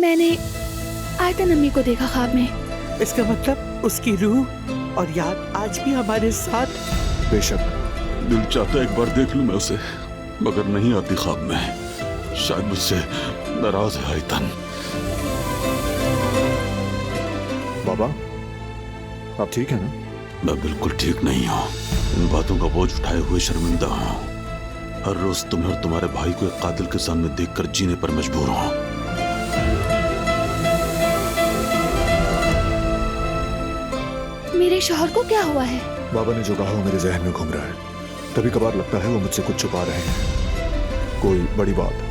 मैंने आयतन अम्मी को देखा ख्वाब में। इसका मतलब उसकी रूह और याद आज भी हमारे साथ। बेशक। दिल चाहता एक बार देख लूं मैं उसे, मगर नहीं आती ख्वाब में। शायद मुझसे नाराज है आयतन। बाबा, आप ठीक है ना? मैं बिल्कुल ठीक नहीं हूँ। इन बातों का बोझ उठाए हुए शर्मिंदा हूँ। हर रोज तुम्हें और तुम्हारे भाई को एक कातिल के सामने देखकर जीने पर मजबूर हूँ। मेरे शौहर को क्या हुआ है? बाबा ने जो कहा वो मेरे जहन में घूम रहा है। कभी कभार लगता है वो मुझसे कुछ छुपा रहे हैं, कोई बड़ी बात।